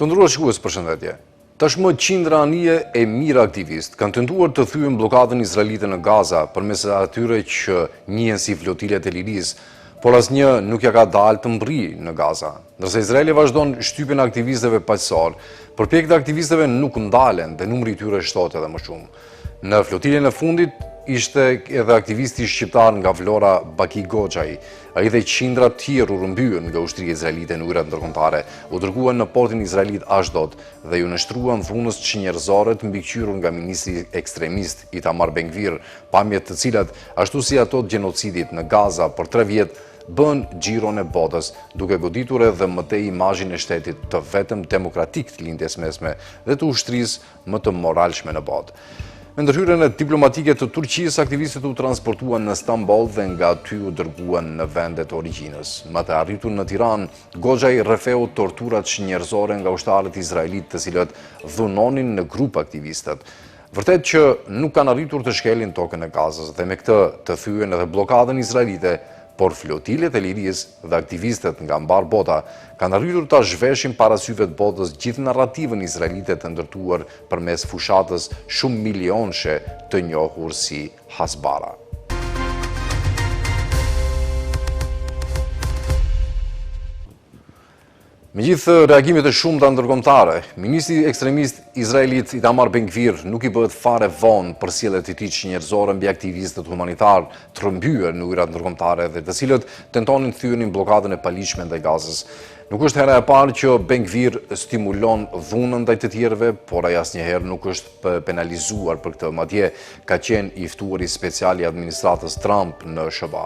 Të nderuar shikues, përshëndetje. Tashmë qindra anije e mirë aktivistë kanë tentuar të thyen bllokadën izraelite në Gaza përmes atyre që njihen si flotilet e lirisë, por asnjë nuk ja ka dalë të mbërrijë në Gaza. Ndërsa Izraeli vazhdon shtypjen e aktivistëve paqësor, përpjekjet e aktivistëve nuk ndalen dhe numri i tyre shtohet edhe më shumë. Në flotilën e fundit ishte edhe aktivisti shqiptar nga Vlora Baki Goxhaj. Ai dhe qindra të tjerë u rrëmbyen nga ushtria izraelite në ujërat ndërkombëtare, u dërguan në portin izraelit Ashdod dhe ju nështruan dhunës njerëzore të mbikëqyrur nga ministri ekstremist Itamar Ben-Gvir, pamjet të cilat, ashtu si ato të gjenocidit në Gaza për 3 vjet, bën xhiron e botës, duke goditur edhe mëtej imazhin e shtetit të vetëm demokratik të lindjes mesme dhe të ushtrisë më të moralshme në botë. Me ndërhyrjen e diplomatike të Turqisë, aktivistët u transportuan në Stamboll dhe nga aty u dërguan në vendet e origjinës. Më të arritur në Tiranë, Goxhaj rrefeu torturat njerëzore nga ushtarët izraelit, të cilët dhunonin në grup aktivistët. Vërtet që nuk kanë arritur të shkelin tokën e Gazës dhe me këtë të thyen edhe bllokadën izraelite, por flotilet e lirisë dhe aktivistët nga mbar bota kanë arritur ta zhveshin para syve të botës gjithë narrativën izraelite të ndërtuar përmes fushatës shumë milionëshe të njohur si Hasbara. Megjithë reagimet e shumta ndërkombëtare, ministri ekstremist izraelit Itamar Ben-Gvir nuk i bëhet fare vonë për sjelljet e tij njerëzore mbi aktivistët humanitar të rrëmbyer në ujërat ndërkombëtare dhe të cilët tentonin të thyenin bllokadën e paligjshme ndaj Gazës. Nuk është hera e parë që Ben-Gvir stimulon dhunën ndaj të tjerëve, por ai asnjëherë nuk është penalizuar për këtë, madje ka qenë i ftuari special i administratës Trump në SBA.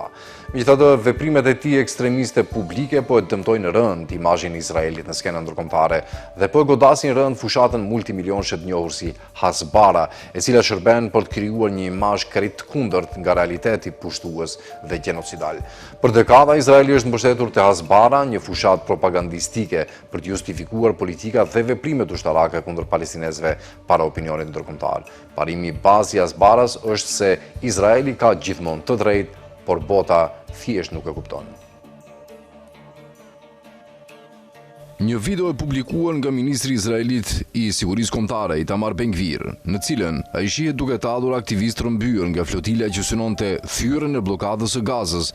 Megjithatë, veprimet e tij ekstremiste publike po e dëmtojnë rënd imazhin e Izraelit në skenën ndërkombëtare dhe po e godasin rënd fushatën multimilionshë të njohur si Hasbara, e cila shërben për të krijuar një imazh krejt kundërt nga realiteti pushtues dhe gjenocidal. Për dekada Izraeli është mbështetur te Hasbara, një fushatë propagandistike për të justifikuar politika dhe veprimet ushtarake kundër palestinezëve para opinionit ndërkombëtar. Parimi i bazë i Hasbaras është se Izraeli ka gjithmonë të drejtë, por bota thjesht nuk e kupton. Një video e publikuar nga ministri izraelit i sigurisë kombëtare Itamar Ben-Gvir, në cilën ai shihet duke tallur aktivistë rrëmbyer nga flotila që synonte thyrjen e bllokadës së Gazës,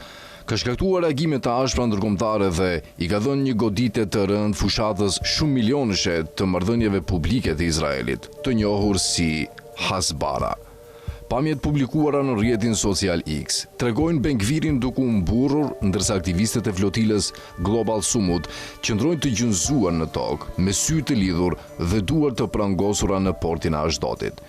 ka shkaktuar reagime të ashpra ndërkombëtare dhe i ka dhënë një goditje të rëndë fushatës shumë milionëshe të marrëdhënieve publike të Izraelit, të njohur si Hasbara. Pamjet publikuara në rrjetin social X tregojnë Ben-Gvirin duke u mburrur, ndërsa aktivistët e flotilës Global Sumud qëndrojnë të gjunjëzuar në tokë, me sy të lidhur dhe duar të prangosura në portin e Ashdodit.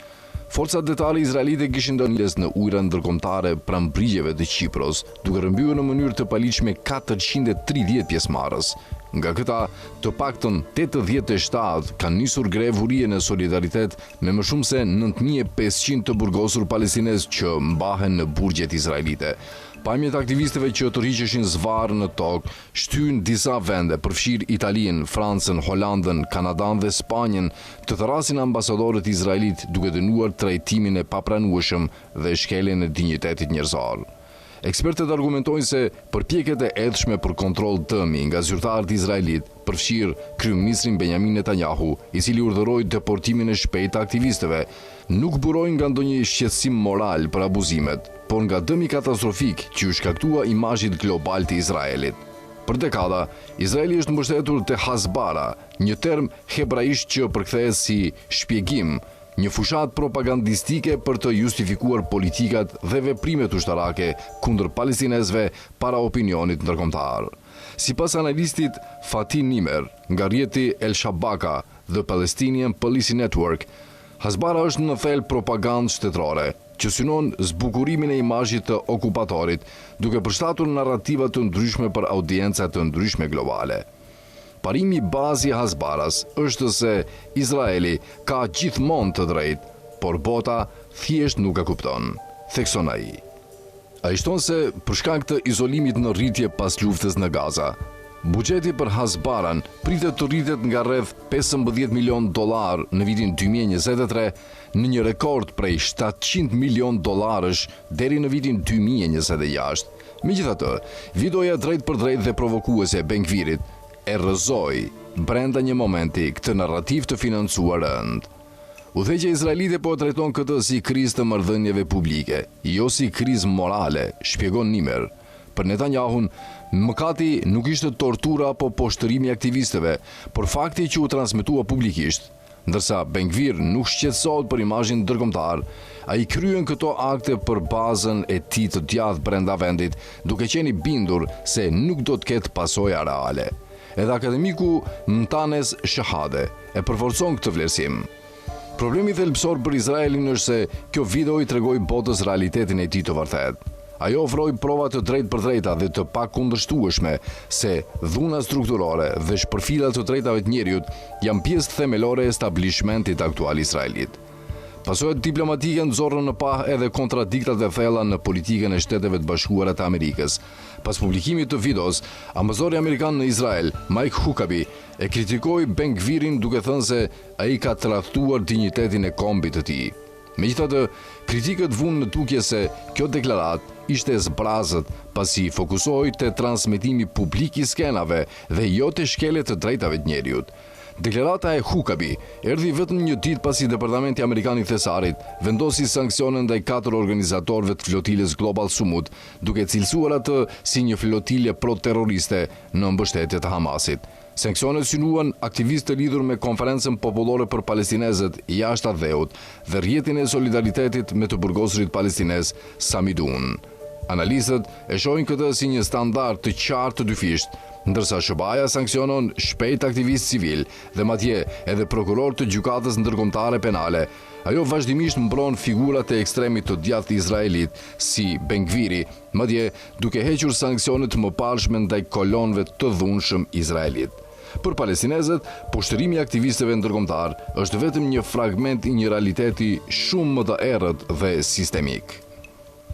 Forcat detale izraelite kishin ndërnjes në ujëra ndërkombëtare pranë brigjeve të Qipros, duke rrëmbyer në mënyrë të paligjshme 430 pjesëmarrës. Nga këta, të paktën 87 kanë nisur grevë në solidaritet me më shumë se 9500 të burgosur palestinezë që mbahen në burgjet izraelite. Pamjet aktivistëve që tërhiqeshin zvarë në tokë shtyn disa vende, përfshirë Italinë, Francën, Holandën, Kanadan dhe Spanjën, të thrasin ambasadorët izraelit duke dënuar trajtimin e papranueshëm dhe shkeljen e dinjitetit njerëzor. Ekspertët argumentojnë se përpjekjet e edhshme për kontroll dëmi nga zyrtarët izraelit përfshirë kryeministrin Benjamin Netanyahu, i cili urdhëroi deportimin e shpejtë të aktivistëve, nuk burojnë nga ndonjë shqetësim moral për abuzimet, por nga dëmi katastrofik që u shkaktua imazhit global të Izraelit. Për dekada, Izraeli është mbështetur te Hasbara, një term hebraisht që përkthehet si shpjegim, një fushat propagandistike për të justifikuar politikat dhe veprimet ushtarake kundër palestinezëve para opinionit ndërkombëtar. Sipas analistit Fatih Nimer nga rrjeti El Shabaka, The Palestinian Policy Network, Hasbara është në thelb propagandë shtetërore, që synon zbukurimin e imazhit të okupatorit, duke përshtatur narrativa të ndryshme për audienca të ndryshme globale. Parimi bazi i Hasbaras është se Izraeli ka gjithmonë të drejtë, por bota thjesht nuk e kupton, thekson ai. Ai shton se për shkak të izolimit në rritje pas luftës në Gaza, buxheti për Hasbaran pritet të rritet nga rreth $15 milion në vitin 2023 në një rekord prej $700 milion deri në vitin 2026. Megjithatë, videoja drejt për drejt dhe provokuese e Ben-Gvirit e rrëzoi brenda një momenti këtë narrativ të financuar rënd. Udhëheqja izraelite po trajton këtë si krizë të marrëdhënieve publike, jo si krizë morale, shpjegon Nimer. Për Netanyahun, mëkati nuk ishte tortura apo poshtërimi i aktivistëve, por fakti që u transmetua publikisht. Ndërsa Ben-Gvir nuk shqetësohet për imazhin ndërkombëtar, ai kryen këto akte për bazën e tij të djathtë brenda vendit, duke qenë i bindur se nuk do të ketë pasoja reale. Edhe akademiku Mtanes Shahade e përforcon këtë vlerësim. Problemi thelbësor për Izraelin është se kjo video i tregoi botës realitetin e tij të vërtetë. Ajo ofroi prova të drejtë për drejta dhe të pakundërshtueshme se dhuna strukturore dhe shpërfilat të drejtave të njerëzit janë pjesë themelore e stablishmentit aktual izraelit. Pasojat diplomatike nxorrën në pah edhe kontradiktat e thella në politikën e Shteteve të Bashkuara të Amerikës. Pas publikimit të videos, ambasadori amerikan në Izrael, Mike Huckabee, e kritikoi Ben-Gvirin duke thënë se ai ka tradhtuar dinjitetin e kombit të tij. Megjithatë, kritikët vunë në tukje se kjo deklaratë ishte zbrazët pasi fokusohej te transmetimi publik i skenave dhe jo te shkeljet të drejtave të njerëzit. Deklarata e Huckabee erdhi vetëm një ditë pasi Departamenti Amerikan i Thesarit vendosi sanksione ndaj 4 organizatorëve të flotilës Global Sumut, duke cilësuar atë si një flotilje pro-terroriste në mbështetje të Hamasit. Sanksionet synuan aktivistë të lidhur me Konferencën Popullore për Palestinezët jashtë Adheut dhe rrjetin e solidaritetit me të burgosurit palestinez Samidun. Analistët e shohin këtë si një standard të qartë të dyfisht, ndërsa SHBA-ja sanksionon shpejt aktivist civil dhe madje edhe prokuror të gjykatës ndërkombëtare penale. Ajo vazhdimisht mbron figurat e ekstremit të djathtë izraelit si Ben-Gviri, madje duke hequr sanksionet të mëparshme ndaj kolonëve të dhunshëm izraelit. Për palestinezët, poshtërimi i aktivistëve ndërkombëtar është vetëm një fragment i një realiteti shumë më të errët dhe sistemik.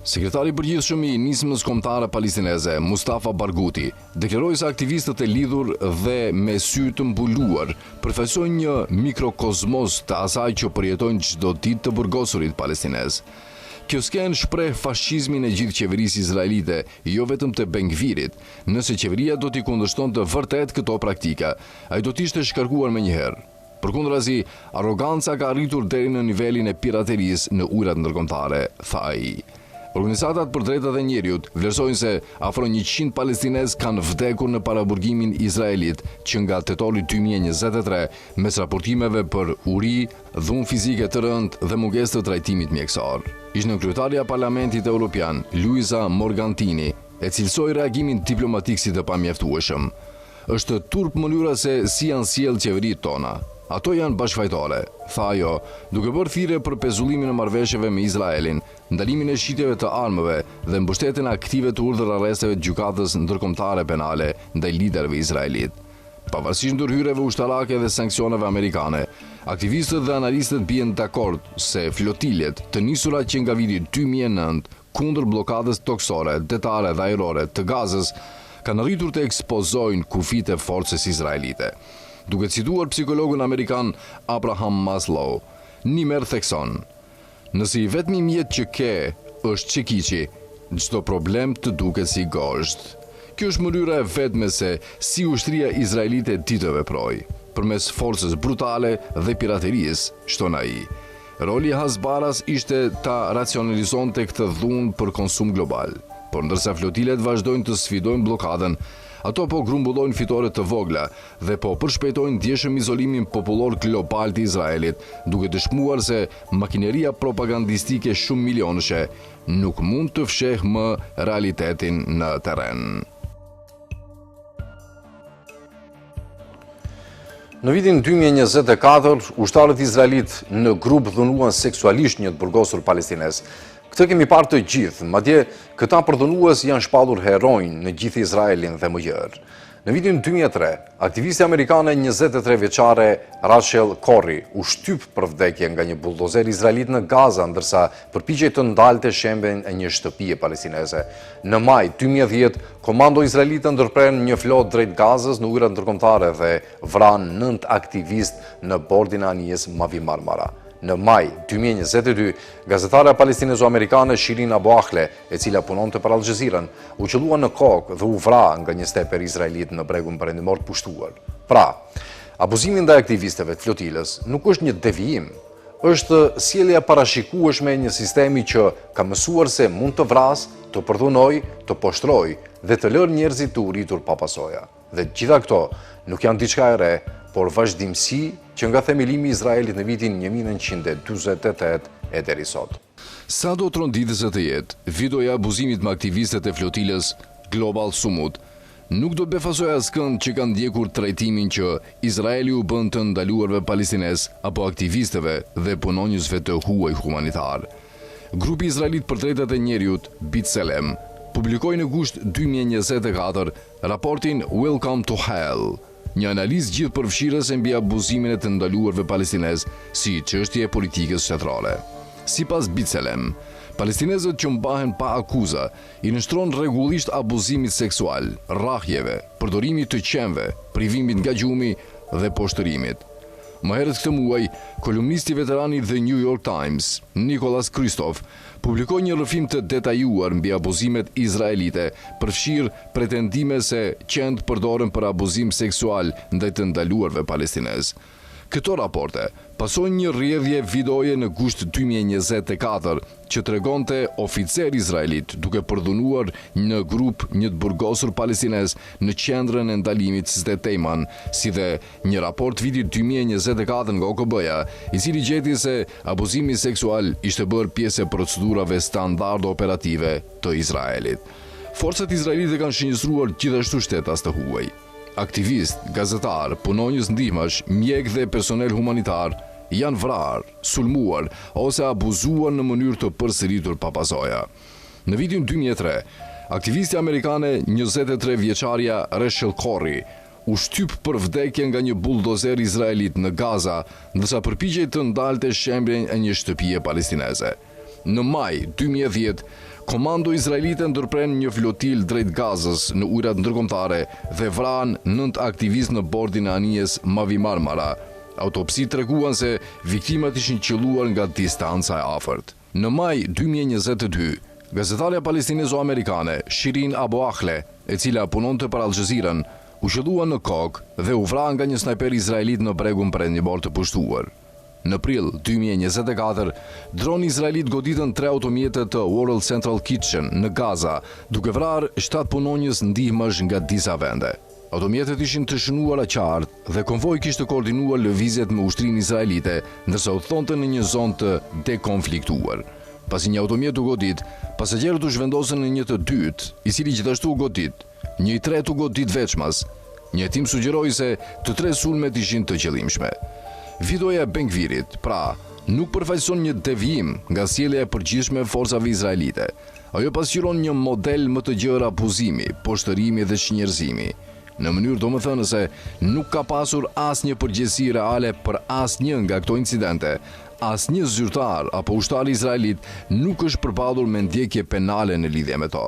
Sekretari i përgjithshëm i Nismës Kombëtare Palestineze, Mustafa Barghouti, deklaroi se aktivistët e lidhur dhe me sy të mbuluar përfaqësojnë një mikrokozmos të asaj që përjetojnë çdo ditë të burgosurit palestinez. Kjo sken shpreh fashizmin e gjithë qeverisë izraelite, jo vetëm të Ben-Gvirit. Nëse qeveria do t'i kundërshtonte vërtet këto praktika, ai do t'ishte shkarkuar menjëherë. Përkundrazi, arroganca ka arritur deri në nivelin e piraterisë në ujrat ndërkombëtare, tha ai. Organizatat për drejtat e njerëzit vlerësojnë se afro 100 palestinezë kanë vdekur në paraburgimin izraelit që nga tetori 2023 mes raportimeve për uri, dhunë fizike të rëndë dhe mungesë të trajtimit mjekësor. Ish kryetaria e Parlamentit Evropian, Luisa Morgantini, e cilësoi reagimin diplomatik si të pamjaftueshëm. Është turp mënyra se si janë sjellë qeveritë tona. Ato janë bashkëfajtore, tha ajo, duke bërë thirrje për pezullimin e marrëveshjeve me Izraelin, ndalimin e shitjeve të armëve dhe mbështetjen aktive të urdhër arresteve të gjykatës ndërkombëtare penale ndaj liderëve izraelit. Pavarësisht ndërhyrjeve ushtarake dhe sanksioneve amerikane, aktivistët dhe analistët bien dakord se flotiljet të nisura që nga viti 2009 kundër bllokadës toksore, detare dhe ajrore të Gazës kanë arritur të ekspozojnë kufijtë e forcës izraelite. Duke cituar psikologun amerikan Abraham Maslow, Nimer thekson: "Nëse i vetmi mjet që ke është çekiçi, çdo problem të duket si gozhd." Kjo është mënyra e vetme se si ushtria izraelite di të veprojë, përmes forcës brutale dhe piraterisë, shton ai. Roli i Hasbaras ishte ta racionalizonte këtë dhunë për konsum global, por ndërsa flotilet vazhdojnë të sfidojnë blokadën, ato po grumbullojnë fitore të vogla dhe po përshpejtojnë ndjeshëm izolimin popullor global të Izraelit, duke dëshmuar se makineria propagandistike shumë milionëshe nuk mund të fshehë më realitetin në terren. Në vitin 2024, ushtarët izraelit në grup dhunuan seksualisht një të burgosur palestinez. Këtë kemi parë të gjithë, madje këta përdhunues janë shpallur heronj në gjithë Izraelin dhe më gjërë. Në vitin 2003, aktivisti amerikane 23 vjeçare Rachel Corrie u shtyp për vdekje nga një buldozer izraelit në Gaza, ndërsa përpiqej të ndalte shemben e një shtëpie palestineze. Në maj 2010, komando izraelite ndërpren një flot drejt Gazës në ujrat ndërkombëtare dhe vran 9 aktivist në bordin e anijes Mavi Marmara. Në maj 2022, gazetare palestinizo-amerikane Shirin Abu Akleh, e cila punonte për Al Jazeerën, u qellua në kokë dhe u vra nga një steper izraelit në bregun perëndimor të pushtuar. Pra, abuzimi ndaj aktivistëve të flotilës nuk është një devijim, është sjellja parashikueshme e një sistemi që ka mësuar se mund të vrasë, të përdhunojë, të poshtrojë dhe të lërë njerëzit të uritur pa pasoja. Dhe gjitha këto nuk janë diçka e re, por vazhdimsi që nga themelimi i Izraelit në vitin 1948 e deri sot. Sa do tronditëse të jetë, videoja abuzimit me aktivistët e flotilës Global Sumut nuk do befasoj askënd që kanë ndjekur trajtimin që Izraeli u bën të ndaluarve palestines apo aktivistëve dhe punonjësve të huaj humanitar. Grupi Izraelit për drejtat e njerëzit, B'Tselem, publikoi në gusht 2024 raportin Welcome to Hell, një analizë gjithëpërfshirëse mbi abuzimin e të ndaluarve palestines si çështje politike shtetërore. Sipas B'Tselem, palestinezët që mbahen pa akuza i nështron rregullisht abuzimit seksual, rrahjeve, përdorimit të qenve, privimit nga gjumi dhe poshtërimit. Më herët këtë muaj, kolumnisti veterani The New York Times, Nicholas Kristof, publikoi një rrëfim të detajuar mbi abuzimet izraelite, përfshir pretendime se qend përdoren për abuzim seksual ndaj të ndaluarve palestinez. Këto raporte pasojnë një rrjedhje videoje në gusht 2024 që tregonte oficer izraelit duke përdhunuar në grup një të burgosur palestinez në qendrën e ndalimit Sde Eiman, si dhe një raport vitit 2024 nga OKB-ja, i cili gjeti se abuzimi seksual ishte bërë pjesë e procedurave standard operative të Izraelit. Forcat izraelite kanë shënjëstruar gjithashtu shtetas të huaj. Aktivist, gazetar, punonjës ndihmash, mjek dhe personel humanitar janë vrarë, sulmuar ose abuzuar në mënyrë të përsëritur pa pasoja. Në vitin 2003, aktivisti amerikane 23 vjeçarja Rachel Corrie u shtyp për vdekje nga një buldozer izraelit në Gaza, ndërsa përpiqej të ndalte shembjen e një shtëpie palestineze. Në maj 2010, komando izraelite ndërpren një flotil drejt Gazës në ujrat ndërkombëtare dhe vran 9 aktivistë në bordin e anijes Mavi Marmara. Autopsi treguan se viktimat ishin qelluar nga distanca e afërt. Në maj 2022, gazetarja palestinizo-amerikane Shirin Abu Akleh, e cila punonte për Al Jazeerën, u qellua në kokë dhe u vra nga një snajper izraelit në bregun perëndimor të pushtuar. Në prill 2024, droni izraelit goditën 3 automjete të World Central Kitchen në Gaza, duke vrarë 7 punonjës ndihmash nga disa vende. Automjetet ishin të shënuara qartë dhe konvoj kishte koordinuar lëvizjet me ushtrinë izraelite, ndërsa udhëtonte në një zonë të dekonfliktuar. Pasi një automjet u godit, pasagerët u zhvendosën në një të dytë, i cili gjithashtu u godit. Një i tretë u godit veçmas. Një hetim sugjeroi se të 3 sulmet ishin të qëllimshme. Videoja e Ben-Gvirit, pra, nuk përfaqëson një devijim nga sjellja e përgjithshme e forcave izraelite. Ajo pasqyron një model më të gjerë abuzimi, poshtërimi dhe çnjerëzimi. Në mënyrë domethënëse nuk ka pasur asnjë përgjegjësi reale për asnjë nga këto incidente. Asnjë zyrtar apo ushtar izraelit nuk është përballur me ndjekje penale në lidhje me to.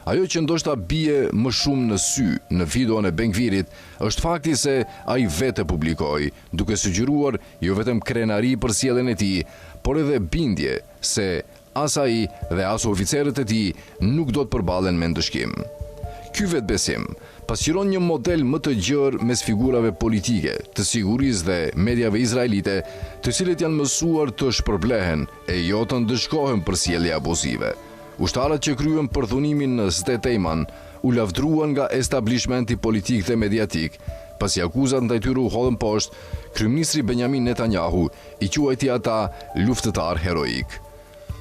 Ajo që ndoshta bie më shumë në sy në videon e Ben-Gvirit është fakti se ai vetë publikoi, duke sugjeruar jo vetëm krenari për sjelljen e tij, por edhe bindje se as ai dhe as oficerët e tij nuk do të përballen me ndëshkim. Ky vetbesim pasqyron një model më të gjerë mes figurave politike, të sigurisë dhe mediave izraelite, të cilët janë mësuar të shpërblehen e jo të ndëshkohen për sjellje abuzive. Ushtarët që kryen përdhunimin në Sde Eiman u lavdruan nga establishmenti politik dhe mediatik, pasi akuzat ndaj tyre u hodhën poshtë, kryeministri Benjamin Netanyahu i quajti ata luftëtar heroik.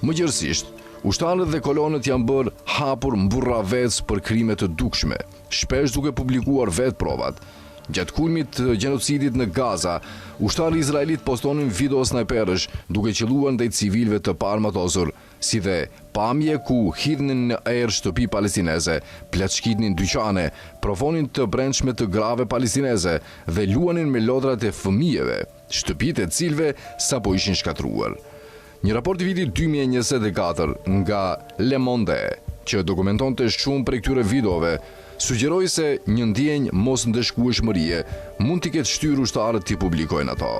Mëgjërësisht, ushtarët dhe kolonët janë bërë hapur mburra vec për krime të dukshme, shpesh duke publikuar vetë provat. Gjatë kulmit të gjenocidit në Gaza, ushtarë izraelit postonin video snajperësh duke qelluar ndaj civilëve të paarmatosur, si dhe pamje ku hidhnin në erë shtëpi palestineze, plaçkitnin dyqane, provonin të brendshme të grave palestineze dhe luanin me lodrat e fëmijëve, shtëpitë e cilëve sapo ishin shkatruar. Një raport i vitit 2024 nga Le Monde, që dokumentonte shumë prej këtyre videove, sugjeroi se një ndjenjë mos ndeshkueshmërie mund t'i ketë shtyrë ushtarët t'i publikojnë ato.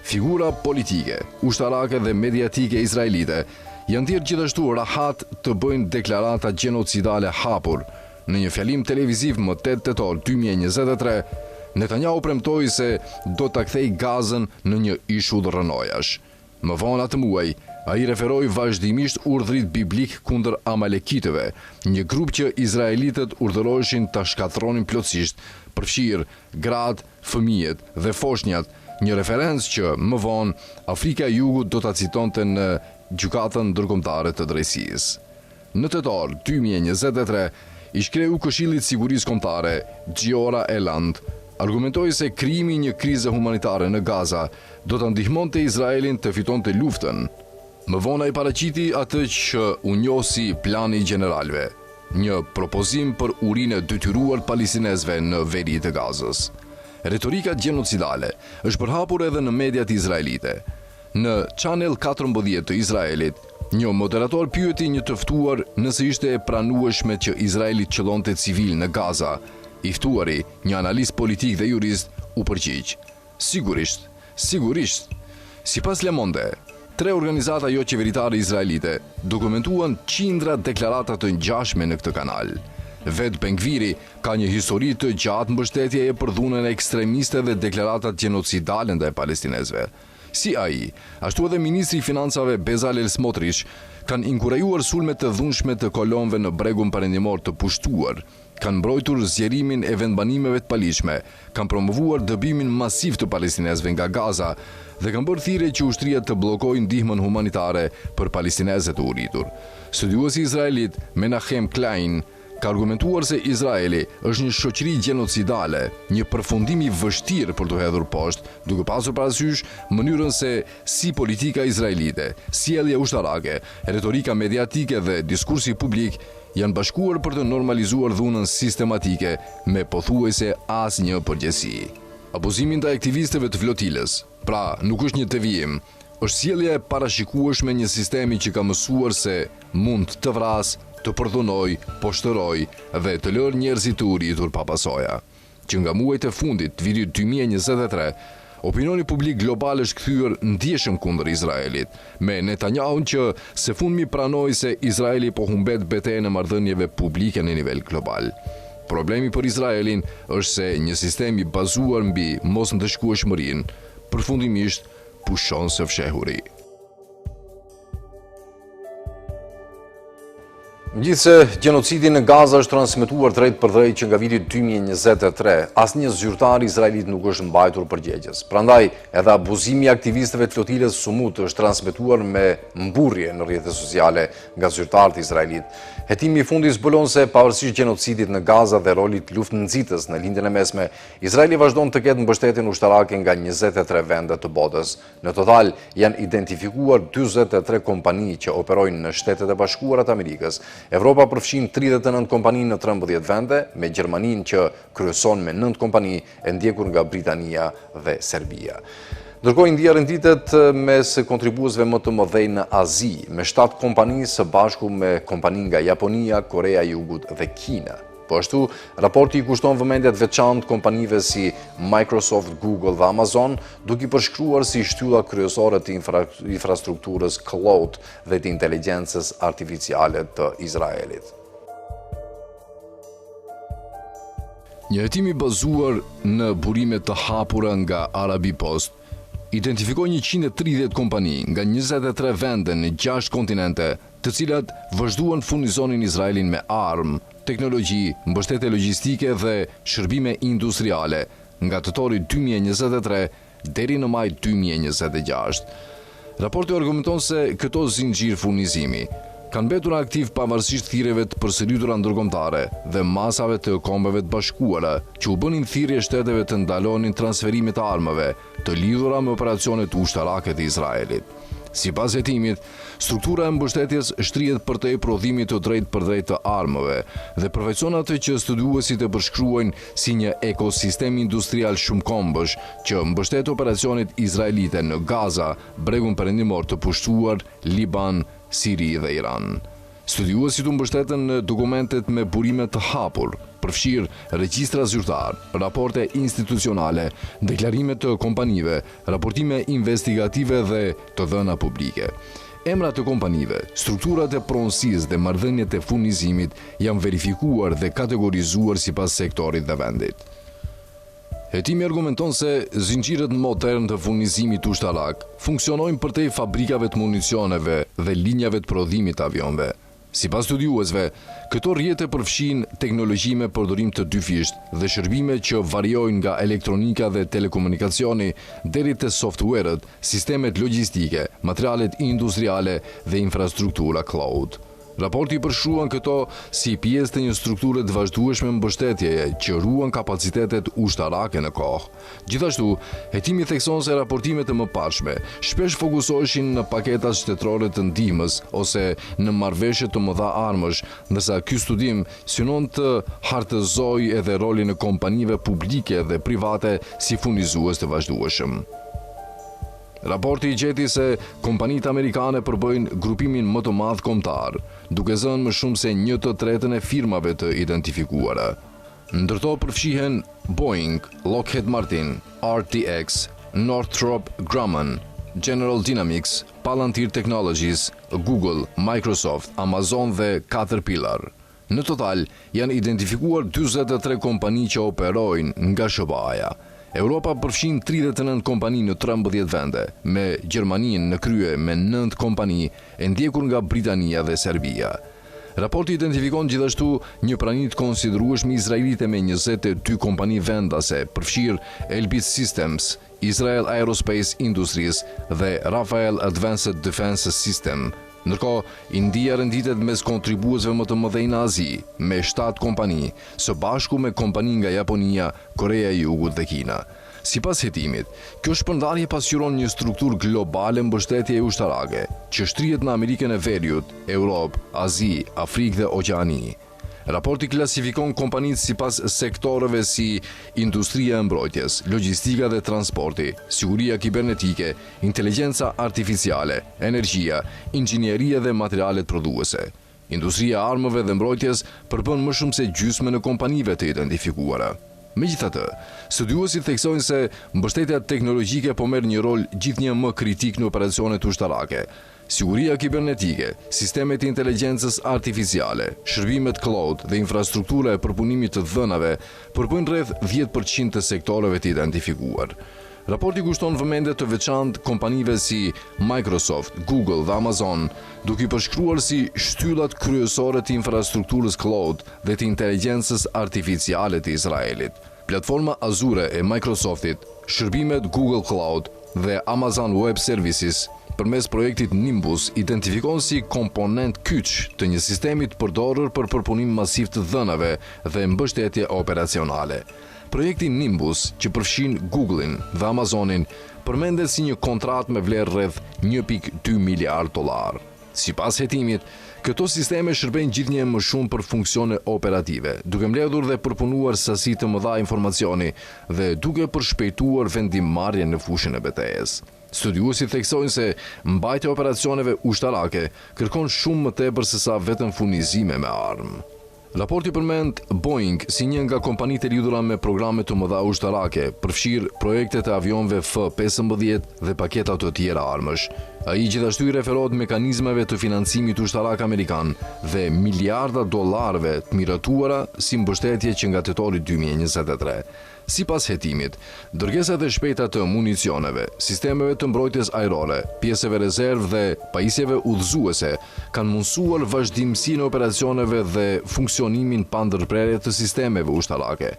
figura politike, ushtarake dhe mediatike izraelite janë thirrë gjithashtu rahat të bëjnë deklarata gjenocidale hapur. Në një fjalim televiziv më 8 tetor 2023, Netanyahu premtoi se do ta kthejë Gazën në një ishull rënojash. Më vonë atë muaj, ai referoi vazhdimisht urdhrit biblik kundër amalekitëve, një grup që izraelitët urdhëroheshin ta shkatërronin plotësisht, përfshirë gratë, fëmijët dhe foshnjat, një referencë që më vonë Afrika e Jugut do ta citonte në Gjykatën Ndërkombëtare të Drejtësisë. Në tetor 2023, ish-kreu Këshillit Sigurisë Kombëtare, Giora Eland, argumentoi se krijimi i një krize humanitare në Gaza do të ndihmonte Izraelin të fitonte luftën. Më vonë ai paraqiti atë që u njoh si plani i gjeneralëve, një propozim për urinë e detyruar palestinezëve në veri të Gazës. Retorika gjenocidale është përhapur edhe në mediat izraelite. Në Channel 14 të Izraelit, një moderator pyeti një të ftuar nëse ishte e pranueshme që Izraeli të qëllonte civil në Gaza. I ftuari, një analist politik dhe jurist, u përgjigj: Sigurisht. Sipas Le Monde, 3 organizata jo qeveritare izraelite dokumentuan qindra deklarata të ngjashme në këtë kanal. Vet Ben-Gviri ka një histori të gjatë mbështetjeje për dhunën e ekstremiste dhe deklaratat gjenocidale ndaj palestinezëve. Si ai, ashtu edhe ministri i financave Bezalel Smotrich kanë inkurajuar sulme të dhunshme të kolonëve në bregun perëndimor të pushtuar, kanë mbrojtur zgjerimin e vendbanimeve të paligjshme, kanë promovuar dëbimin masiv të palestinezëve nga Gaza dhe kanë bërë thirrje që ushtria të bllokojë ndihmën humanitare për palestinezët e uritur. Studiuesi izraelit Menachem Klein ka argumentuar se Izraeli është një shoqëri gjenocidale, një përfundim i vështirë për të hedhur poshtë, duke pasur parasysh mënyrën se si politika izraelite, sjellja ushtarake, retorika mediatike dhe diskursi publik janë bashkuar për të normalizuar dhunën sistematike me pothuajse asnjë përgjegjësi. Abuzimi ndaj aktivistëve të flotilës, pra nuk është një devijim, është sjellja e parashikueshme një sistemi që ka mësuar se mund të vrasë, të përdhunoj, poshtëroj dhe të lërë njerëzit të uritur pa pasoja. Që nga muajt e fundit të vitit 2023, opinioni publik global është kthyer ndjeshëm kundër Izraelit, me Netanyahu që së fundmi pranoi se Izraeli po humbet betejën e marrëdhënieve publike në nivel global. Problemi për Izraelin është se një sistem i bazuar mbi mosndëshkueshmërinë përfundimisht pushon së fshehuri. Megjithse gjenocidi në Gaza është transmetuar drejt për drejt që nga viti 2023, asnjë zyrtar izraelit nuk është mbajtur përgjegjës. Prandaj, edhe abuzimi i aktivistëve të flotilës Sumut është transmetuar me mburrje në rrjetet sociale nga zyrtarët izraelit. Hetimi i fundit zbulon se pavarësisht gjenocidit në Gaza dhe rolit luftënxitës në lindjen e mesme, Izraeli vazhdon të ketë mbështetjen ushtarake nga 23 vende të botës. Në total janë identifikuar 43 kompani që operojnë në Shtetet e Bashkuara të Amerikës. Evropa përfshin 39 kompani në 13 vende, me Gjermaninë që kryeson me 9 kompani e ndjekur nga Britania dhe Serbia. Ndërkohë, India renditet mes kontribuesve më të mëdhenj në Azi, me 7 kompani së bashku me kompani nga Japonia, Korea e Jugut dhe Kina. Po ashtu, raporti i kushton vëmendje të veçantë kompanive si Microsoft, Google dhe Amazon, duke i përshkruar si shtylla kryesore të infrastrukturës cloud dhe të inteligjencës artificiale të Izraelit. Një hetim i bazuar në burime të hapura nga Arabi Post identifikoi 130 kompani nga 23 vende në 6 kontinente, të cilat vazhduan furnizonin Izraelin me armë, teknologji, mbështetje logjistike dhe shërbime industriale nga tetori 2023 deri në maj 2026. Raporti argumenton se këto zinxhir furnizimi kanë mbetur aktiv pavarësisht thirrjeve të përsëritura ndërkombëtare dhe masave të Kombeve të Bashkuara që u bënin thirrje shteteve të ndalonin transferimin e armëve të lidhura me operacionet ushtarake të Izraelit. Sipas hetimit, struktura e mbështetjes shtrihet përtej prodhimit të drejtë për drejtë të armëve dhe përfaqëson atë që studiuesit e përshkruajnë si një ekosistem industrial shumëkombësh që mbështet operacionet izraelite në Gaza, bregun perëndimor të pushtuar, Liban, Siri dhe Iran. Studiuesit u mbështeten në dokumentet me burime të hapur, përfshirë regjistra zyrtar, raporte institucionale, deklarime të kompanive, raportime investigative dhe të dhëna publike. Emrat e kompanive, strukturat e pronësisë dhe marrëdhëniet e furnizimit janë verifikuar dhe kategorizuar sipas sektorit dhe vendit. Hetimi argumenton se zinxhirët modern të furnizimit ushtarak funksionojnë përtej fabrikave të municioneve dhe linjave të prodhimit të avionëve. Sipas studiuesve, këto rrjete përfshin teknologji me përdorim të dyfisht dhe shërbime që variojnë nga elektronika dhe telekomunikacioni deri te softwarët, sistemet logjistike, materialet industriale dhe infrastruktura cloud. Raporti përshkruan këto si pjesë të një strukture të vazhdueshme mbështetjeje që ruan kapacitetet ushtarake në kohë. Gjithashtu, hetimi thekson se raportimet e mëparshme shpesh fokusoheshin në paketat shtetërore të ndihmës ose në marrëveshje të mëdha armësh, ndërsa ky studim synon të hartëzojë edhe rolin e kompanive publike dhe private si furnizues të vazhdueshëm. Raporti i gjeti se kompanitë amerikane përbëjnë grupimin më të madh kombëtar, duke zënë më shumë se 1/3 e firmave të identifikuara. Ndërto përfshihen Boeing, Lockheed Martin, RTX, Northrop Grumman, General Dynamics, Palantir Technologies, Google, Microsoft, Amazon dhe Caterpillar. Në total, janë identifikuar 43 kompani që operojnë nga SBA-ja. Europa përfshin 39 kompani në 13 vende, me Gjermaninë në krye me 9 kompani, e ndjekur nga Britania dhe Serbia. Raporti identifikon gjithashtu një prani të konsiderueshme izraelite me 22 kompani vendase, përfshirë Elbit Systems, Israel Aerospace Industries dhe Rafael Advanced Defense System. Ndërkohë, India renditet mes kontribuesve më të mëdhenj në Azi, me 7 kompani, së bashku me kompani nga Japonia, Korea e Jugut dhe Kina. Sipas hetimit, kjo shpërndarje pasqyron një strukturë globale mbështetjeje ushtarake, që shtrihet në Amerikën e Veriut, Europë, Azi, Afrikë dhe Oqeani. Raporti klasifikon kompanitë sipas sektoreve si industria e mbrojtjes, logjistika dhe transporti, siguria kibernetike, inteligjenca artificiale, energjia, inxhinieria dhe materialet prodhuese. Industria e armëve dhe mbrojtjes përbën më shumë se gjysmën e kompanive të identifikuara. Megjithatë, studiuesit theksojnë se mbështetja teknologjike po merr një rol gjithnjë më kritik në operacionet ushtarake. Siguria kibernetike, sistemet e inteligjencës artificiale, shërbimet cloud dhe infrastruktura e përpunimit të dhënave përbëjnë rreth 10% të sektoreve të identifikuar. Raporti kushton vëmendje të veçantë kompanive si Microsoft, Google dhe Amazon, duke i përshkruar si shtyllat kryesore të infrastrukturës cloud dhe të inteligjencës artificiale të Izraelit. Platforma Azure e Microsoftit, shërbimet Google Cloud dhe Amazon Web Services përmes projektit Nimbus identifikon si komponent kyç të një sistemi të përdorur për përpunim masiv të dhënave dhe mbështetje operacionale. Projekti Nimbus, që përfshin Googlein dhe Amazonin, përmendet si një kontratë me vlerë rreth $1.2 miliard. Sipas hetimit, këto sisteme shërbejnë gjithnjë më shumë për funksione operative, duke mbledhur dhe përpunuar sasi të mëdha informacioni dhe duke përshpejtuar vendimmarrjen në fushën e betejës. Studiuesit theksojnë se mbajtja e operacioneve ushtarake kërkon shumë më tepër se sa vetëm furnizime me armë. Raporti përmend Boeing si një nga kompanitë e lidhura me programe të mëdha ushtarake, përfshirë projektet e avionëve F-15 dhe paketa të tjera armësh. Ai gjithashtu i referohet mekanizmeve të financimit ushtarak amerikan dhe miliarda dollarëve të miratuara si mbështetje që nga tetori 2023. Sipas hetimit, dërgesat e shpejta të municioneve, sistemeve të mbrojtjes ajrore, pjesëve rezervë dhe pajisjeve udhëzuese kanë mundësuar vazhdimsinë e operacioneve dhe funksionimin pa ndërprerje të sistemeve ushtarake.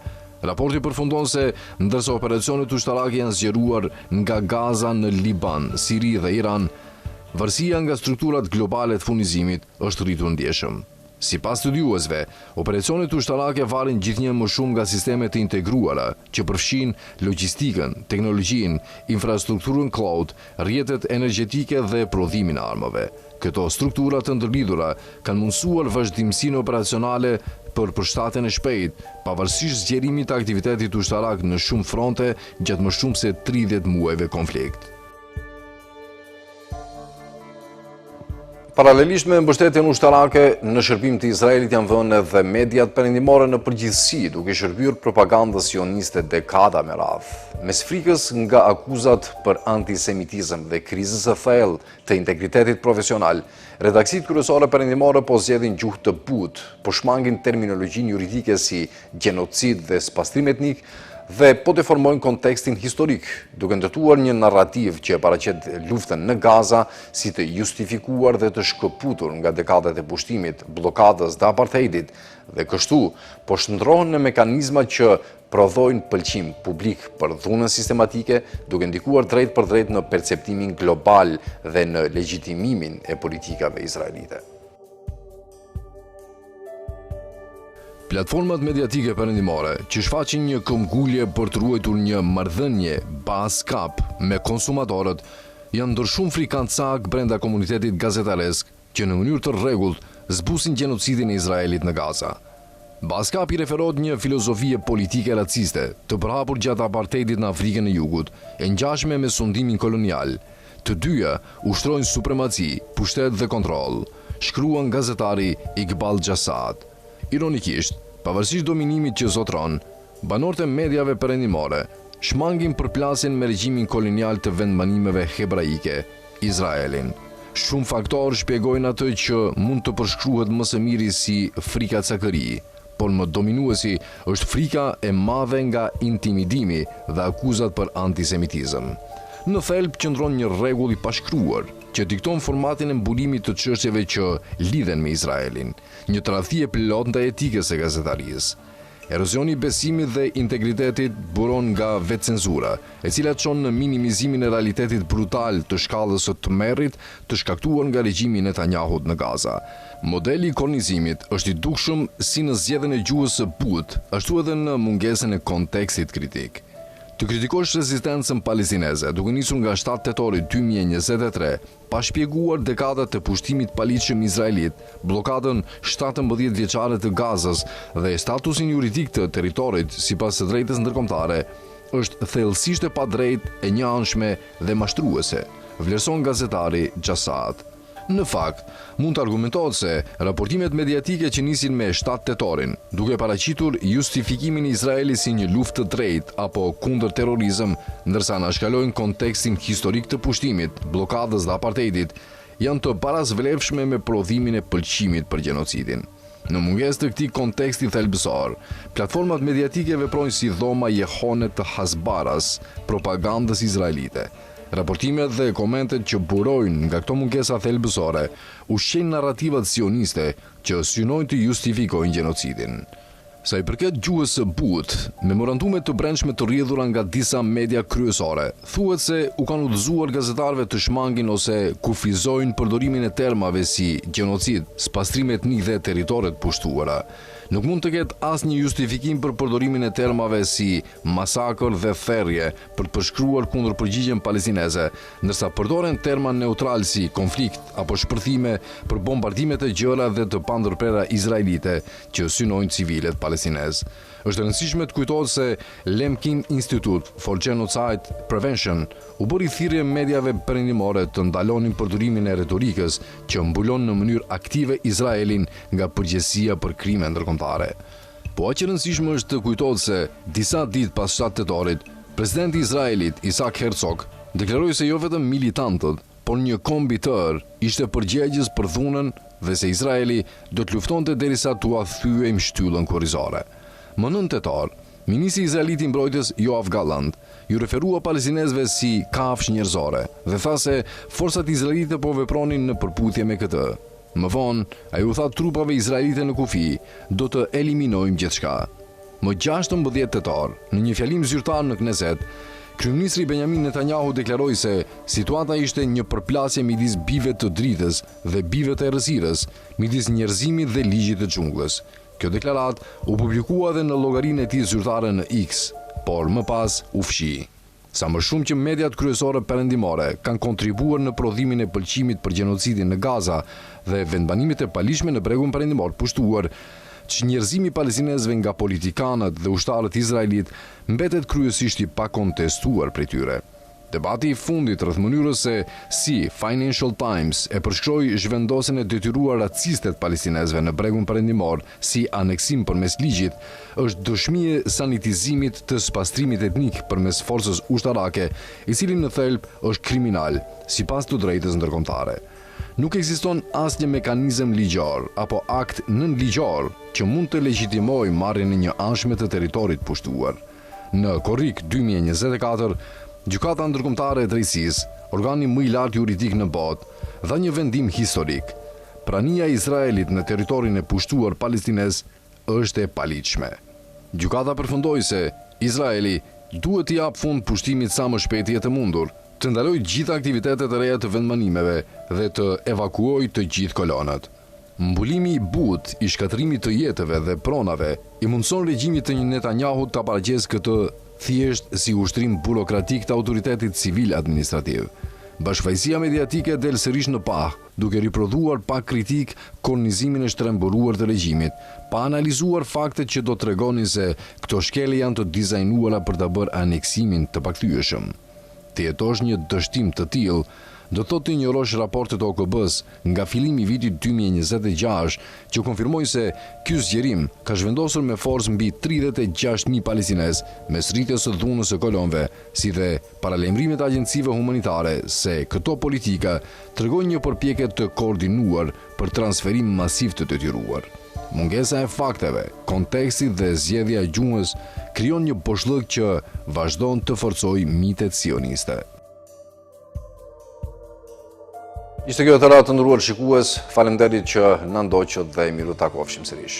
Raporti përfundon se ndërsa operacionet ushtarake janë zgjeruar nga Gaza në Liban, Siri dhe Iran, varësia nga strukturat globale të furnizimit është rritur ndjeshëm. Sipas studiuesve, operacionet ushtarake varen gjithnjë më shumë nga sistemet të integruara, që përfshin logjistikën, teknologjinë, infrastrukturën cloud, rrjetet energjetike dhe prodhimin e armëve. Këto struktura të ndërlidhura kanë mundësuar vazhdimsinë operacionale për përshtatjen e shpejtë, pavarësisht zgjerimit të aktivitetit ushtarak në shumë fronte gjatë më shumë se 30 muajve konflikt. Paralelisht me mbështetjen ushtarake në shërbim të Izraelit janë vënë edhe mediat perëndimore në përgjithësi, duke shërbyer propagandës sioniste dekada me radhë. Mes frikës nga akuzat për antisemitizëm dhe krizës së thellë të integritetit profesional, redaksitë kryesore perëndimore po zgjedhin gjuhë të butë, po shmangin terminologjinë juridike si gjenocid dhe spastrim etnik, dhe po deformojnë kontekstin historik, duke ndërtuar një narrativ që paraqet luftën në Gaza si të justifikuar dhe të shkëputur nga dekadat e pushtimit, bllokadës dhe apartheidit, dhe kështu po shndrohen në mekanizma që prodhojnë pëlqim publik për dhunën sistematike, duke ndikuar drejt për drejt në perceptimin global dhe në legjitimimin e politikave izraelite. Platformat mediatike perëndimore që shfaqin një këmbgulje për të ruajtur një marrëdhënie bas-kap me konsumatorët janë ndërshumë frikantsak brenda komunitetit gazetaresk që në mënyrë të rregullt zbusin gjenocidin e Izraelit në Gaza. Bas-kap i referohet një filozofie politike raciste të përhapur gjatë apartheidit në Afrikën e Jugut, e ngjashme me sundimin kolonial. Të dyja ushtrojnë supremaci, pushtet dhe kontroll, shkruan gazetari Iqbal Jasad. Ironikisht, pavarësisht dominimit që zotron, banorët e mediave perëndimore shmangin përplasjen me regjimin kolonial të vendbanimeve hebraike, Izraelin. Shumë faktorë shpjegojnë atë që mund të përshkruhet më së miri si frika cakëri, por më dominuesi është frika e madhe nga intimidimi dhe akuzat për antisemitizëm. Në thelb qëndron një rregull i pashkruar që dikton formatin e mbulimit të çështjeve që lidhen me Izraelin, një tradhtie plot ndaj etikës së gazetarisë. Erozioni i besimit dhe integritetit buron nga vetcenzura, e cila çon në minimizimin e realitetit brutal të shkallës së tmerrit të shkaktuar nga regjimi Netanyahut në Gaza. Modeli i kolonizimit është i dukshëm si në zgjedhjen e gjuhës së butë, ashtu edhe në mungesën e kontekstit kritik. Të kritikosh rezistencën palestineze, duke nisur nga 7 tetori 2023, pa shpjeguar dekadat të pushtimit paligjshëm izraelit, bllokadën 17 vjeçare të Gazës dhe statusin juridik të territorit sipas së drejtës ndërkombëtare, është thellësisht e padrejtë, e njëanshme dhe mashtruese, vlerëson gazetari Jasad. Në fakt, mund të argumentohet se raportimet mediatike që nisin me 7 tetorin, duke paraqitur justifikimin e Izraelit si një luftë të drejtë apo kundër terrorizëm, ndërsa anashkalojnë kontekstin historik të pushtimit, bllokadës dhe apartheidit, janë të parazvlerëshme me prodhimin e pëlqimit për gjenocidin. Në mungesë të këtij konteksti thelbësor, platformat mediatike veprojnë si dhoma jehone të Hasbaras, propagandës izraelite. Raportimet dhe komentet që burojnë nga këto mungesa thelbësore ushqejnë narrativat sioniste që synojnë të justifikojnë gjenocidin. Sa i përket gjuhës së butë, memorandumet të brendshme të rrjedhura nga disa media kryesore thuhet se u kanë udhëzuar gazetarëve të shmangin ose kufizojnë përdorimin e termave si gjenocid, spastrim etnik dhe territoret pushtuara. Nuk mund të ketë asnjë justifikim për përdorimin e termave si masakër dhe therrje për të përshkruar kundër përgjigjen palestineze, ndërsa përdoren terma neutral si konflikt apo shpërthime për bombardimet e gjëra dhe të pandërprera izraelite që synojnë civilet palestinez. Është e rëndësishme të kujtohet se Lemkin Institute for Genocide Prevention u bëri thirrje mediave perëndimore të ndalonin përdorimin e retorikës që mbulon në mënyrë aktive Izraelin nga përgjegjësia për krime ndërkombëtare. Po aq e rëndësishme është të kujtohet se disa ditë pas 7 tetorit, presidenti i Izraelit Isaac Herzog deklaroi se jo vetëm militantët, por një kombitër ishte përgjegjës për dhunën dhe se Izraeli do të luftonte derisa t'ua thyej mshtyllën kurrizore. Më 9 tetor, ministri izraelit i mbrojtjes Yoav Gallant ju referua palestinezëve si kafshë njerëzore dhe tha se forcat izraelite po vepronin në përputhje me këtë. Më vonë, ai u tha trupave izraelite në kufi, do të eliminojmë gjithçka. Më 16 tetor, në një fjalim zyrtar në Kneset, kryeministri Benjamin Netanyahu deklaroi se situata ishte një përplasje midis bijve të dritës dhe bijve të errësirës, midis njerëzimit dhe ligjit të xhungullës. Kjo deklarat u publikua dhe në llogarinë e tij zyrtare në X, por më pas u fshi. Sa më shumë që mediat kryesore perëndimore kanë kontribuar në prodhimin e pëlqimit për gjenocidin në Gaza dhe vendbanimet e paligjshme në bregun perëndimor pushtuar, çnjerëzimi palestinezëve nga politikanët dhe ushtarët izraelit mbetet kryesisht i pakontestuar prej tyre. Debati i fundit rreth mënyrës se si Financial Times e përshkroi zhvendosjen e detyruar raciste të palestinezëve në bregun perëndimor si aneksim përmes ligjit, është dëshmi e sanitizimit të spastrimit etnik përmes forcës ushtarake, i cili në thelb është kriminal, sipas të drejtës ndërkombëtare. Nuk ekziston asnjë mekanizëm ligjor apo akt nënligjor që mund të legjitimojë marrjen e një anshme të territorit pushtuar. Në korrik 2024, Gjykata Ndërkombëtare e Drejtësisë, organi më i lartë juridik në botë, dha një vendim historik. Prania e Izraelit në territorin e pushtuar palestinez është e paligjshme. Gjykata përfundoi se Izraeli duhet t'i jap fund pushtimit sa më shpejt jetë mundur, të ndalojë gjitha aktivitetet e reja të vendbanimeve dhe të evakuojë të gjithë kolonët. Mbulimi i butë i shkatërimit të jetëve dhe pronave i mundson regjimit të Netanyahu ta paraqesë këtë thjesht si ushtrim burokratik të autoritetit civil administrativ. Bashkëfaqësia mediatike del sërish në pah, duke riprodhuar pa kritik kolonizimin e shtrembuluar të regjimit, pa analizuar faktet që do tregonin se këto shkele janë të dizajnuara për ta bërë aneksimin të pakthyeshëm. Të jetosh një dështim të tillë do thotë të injorosh raportet e OKB-s nga fillimi i vitit 2026, që konfirmojnë se ky zgjerim ka zhvendosur me forcë mbi 36.000 palestinez mes rritjes së dhunës së kolonëve, si dhe paralajmërimet e agjencive humanitare se këto politika tregojnë një përpjekje të koordinuar për transferim masiv të detyruar. Mungesa e fakteve, konteksti dhe zgjedhja e gjuhës krijon një boshllëk që vazhdon të forcojë mitet sioniste. Ishte kjo të ratë të ndëruar shikues, faleminderit që na ndoqët dhe miru takofshim sërish.